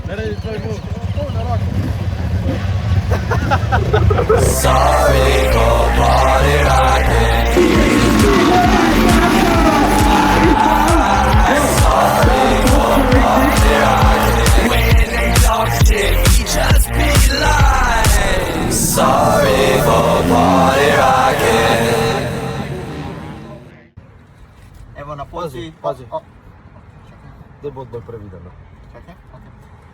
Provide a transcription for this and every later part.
Naredi tvoj move. Na roko. Sorry for party rocking. Sorry for party rocking. When they talk shit, we just be lying. Sorry for party rocking. Evo na poti... Pazi. Daj bod bolj previden. Čakaj, okej.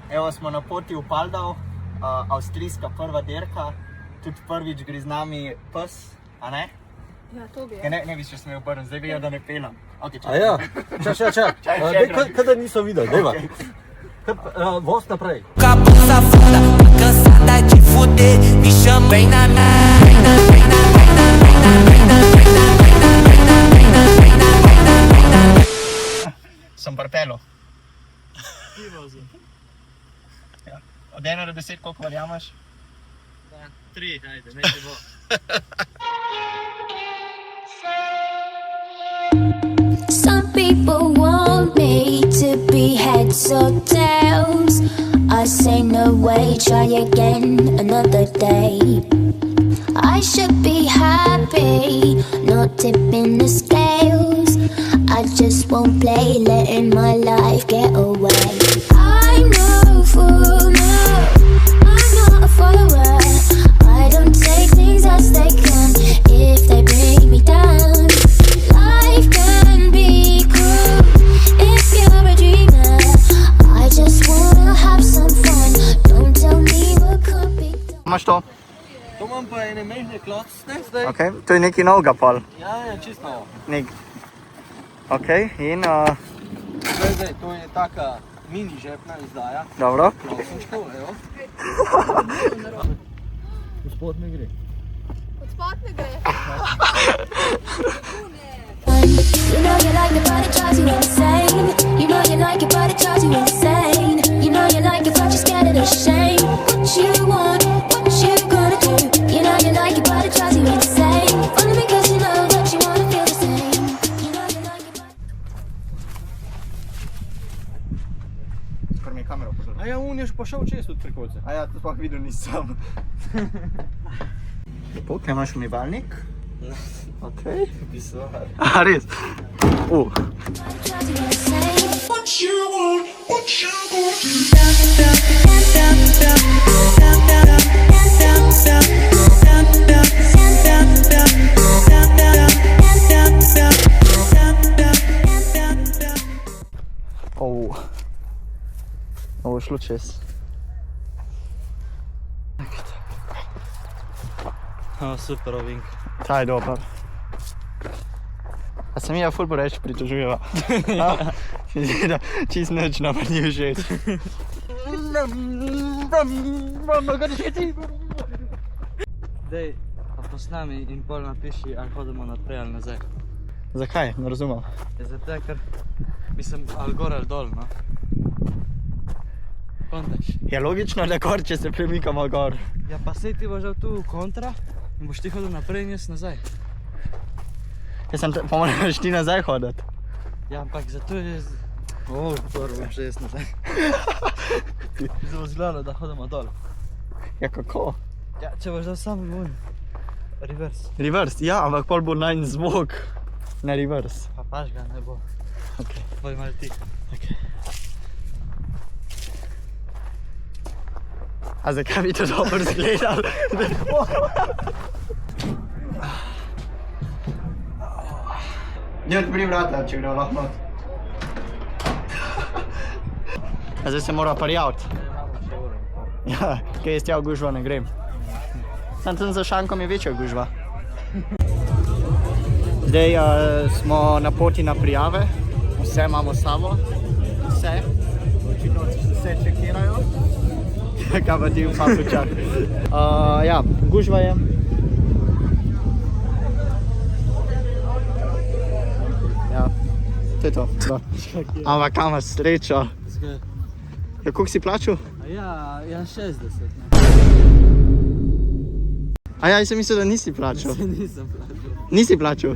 Evo smo na poti v Paldau, avstrijska prva dirka. Tudi prvič gre z nami pes, a ne? Ja, to bi. Ne bi se smel obrniti, zdaj vejo, da ne pelam. Okay, A ja, čak. Kada niso videli, dejva. Voz naprej. Capo safada, cansada de fuder. Me chama, vem na Sem pripelo. Ja. Od 1 do 10, koliko verjameš? 3, ajde, nekaj bo. Some people want me to be heads or tails. I say no way, try again another day. I should be happy, not tipping the scales. I just won't play, letting my life get away. I'm no fool, no, I'm not a follower. I don't take things as they come, if they bring me down. Life can be cruel, if you're a dreamer. I just wanna have some fun, don't tell me what can't be done. Imaš to? To imam pa ene mehne klocne zdaj. Ok, to je neki novega pol. Ja, čisto novo. Ok, in... Zdaj, to je taka mini žepna izdaja. Dobro. Klocnčkov, evo. Gospod ne gre. Od spod ne gre. You know you like it, but it drives you insane. You know you like it, but it drives you insane. You know you like it, but you're scared of the shame. What you want, what you gonna do? You know you like it, but it drives you insane. Only because you know that you wanna feel the same. You know you like it, but... Kar mi je kamero pozoril. A ja, on je pa šel čez tudi prekolce. A ja, to sploh videl nisem. Lepo, kaj imaš umivalnik? Ok. Pisar. A, res? drives you insane. Ovo je šlo čez. Super ovink. Ta je dober. A se mi ja ful reč pritožujeva. Čist nič nam ni všeč. Dej, pa posnami in pol napiši, ali hodimo naprej ali nazaj. Zakaj? Ne razumem. Zato, ker mislim, ali gor ali dol, no. Kontač. Je logično, da gor, če se premikamo gor. Ja, pa sej ti boš dal tu kontra in boš ti hodil naprej in jaz nazaj. Jaz sem pa moraš ti nazaj hoditi. Ja, ampak zato je... prvo bom še jaz nazaj. Zdaj bo zgledalo, da hodimo dol. Ja, kako? Ja, če boš dal sam vun. Reverse. Reverse? Ja, ampak pol bo najn zvok na reverse. Pa paš ga, ne bo. Ok. Boj malo tiho. A zakaj bi to dobro zgledal? Ne odpri vrata, če gre lahko not. A zdaj se mora prijaviti. Ja, kaj jaz tja v gužvo ne grem. Sam tam za šankom je večja gužva. Zdaj smo na poti na prijave. Vse imamo s sabo. Vse. Očitno vse čekirajo. Kaj pa ti v papučah. Ja, gužva je. Ja, to je to. Ampak kam imaš srečo? Zgaj. Ja, koliko si plačal? Ja, 60, ne. A ja, jaz sem mislil, da nisi plačal. Nisem plačal. Nisi plačal?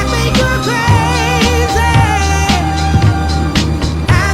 I think you're crazy. I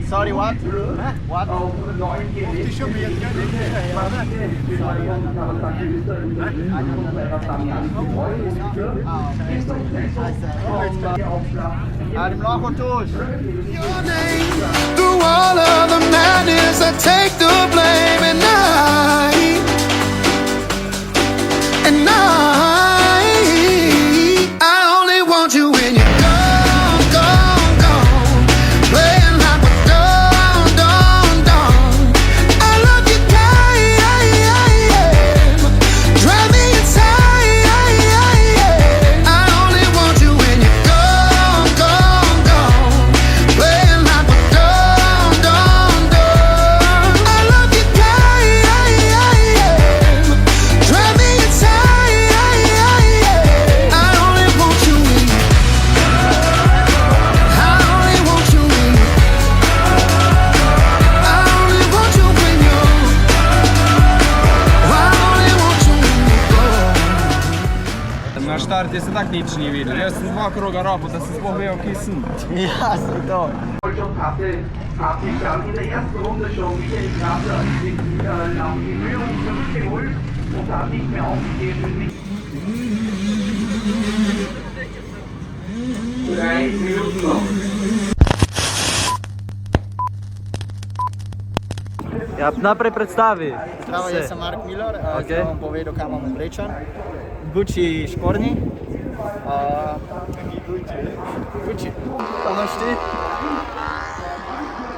Sorry, what? What? Adam Loch und Tusch. Through all of the madness, I take the blame, and I only want you when you're gone, gone, gone, playing like we're done, done, done. I love you, drive me inside. I only want you when you're gone, gone, gone, playing like we're done, done, done. I love you, drive me inside. I only want you when I only want you when I only want you when you're I only want you when you're gone. Na startie se tak nič ni videl. Jaz sem 2 kroga rapo, da sem sploh vedel, kje sem. Ja, si to. Schon hatte sich dann in der ersten Runde schon wieder in Kassel die Führung zurückgeholt und hat nicht mehr aufgegeben. 3 Minuten noch. Ja, naprej predstavi. Zdravo, jaz sem Mark Miller, Ok. zdaj bom povedal, kam imam oblečen. Gucci škornji. Gucci. To imaš ti?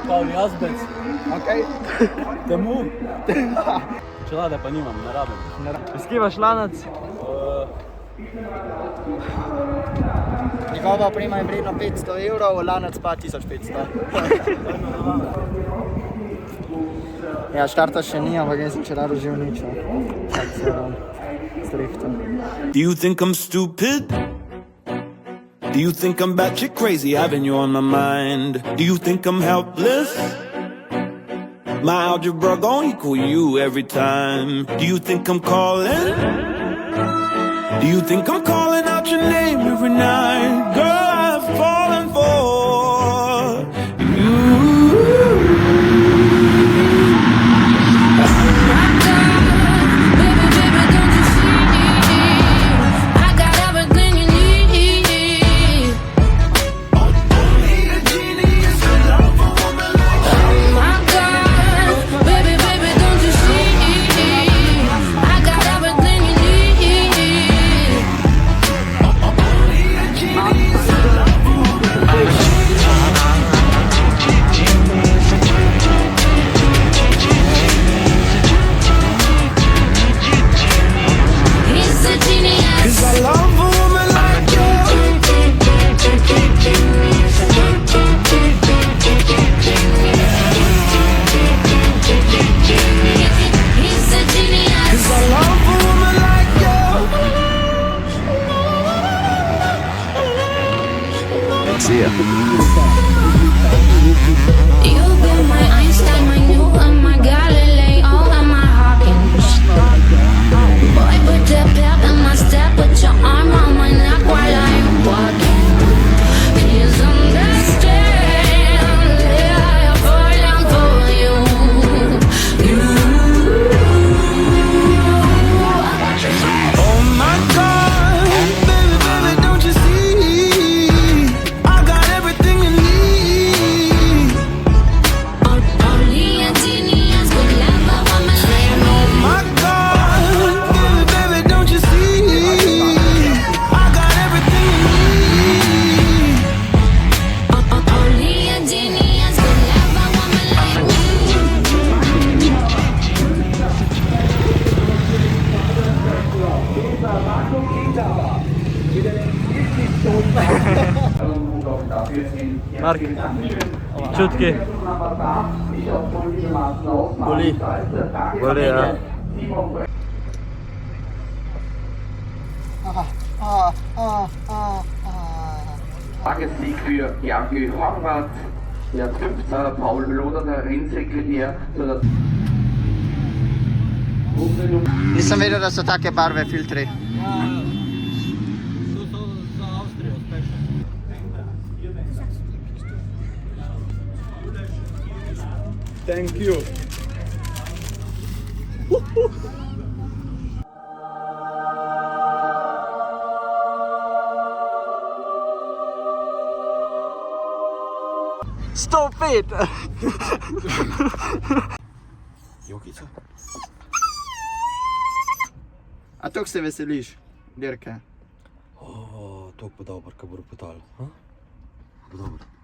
Pavli Azbec. Okej. Temu. Čelade pa nimam, ne rabim. Skivaš lanac? Njegova oprema je vredna 500 evrov, lanac pa 1500. Ja, štarta še ni, ampak jaz sem včeraj doživel nič. Tako se strihtam. Do you think I'm stupid? Do you think I'm batshit crazy, having you on my mind? Do you think I'm helpless? My algebra gon' equal you every time. Do you think I'm calling? Do you think I'm calling out your name every night? Girl, I've fallen for you. You've been my Einstein, my Newton, my Galileo, and my Hawkins. Boy, put the pep in my step, put your arm on my neck while I'm walking. Please understand that I'm falling for you. Oh my God, baby, baby, don't you see? I got everything you need. Only a genius could love a woman like me. Oh my God, baby, baby, don't you see? I got everything you need. Only a genius could love a woman like me. Mark, čutki. Boli. Boli, ja. Tagessieg für Georgi Horvath, der 5. Paul Loder, der Rennsekretär. Nisem vedel, da so take barve filtri. To so za Avstrijo, special. Thank you. Stop it! Jokica? A to se veseliš, dirke? O, to bo dobro, ko bo repetalo. Bo dobro.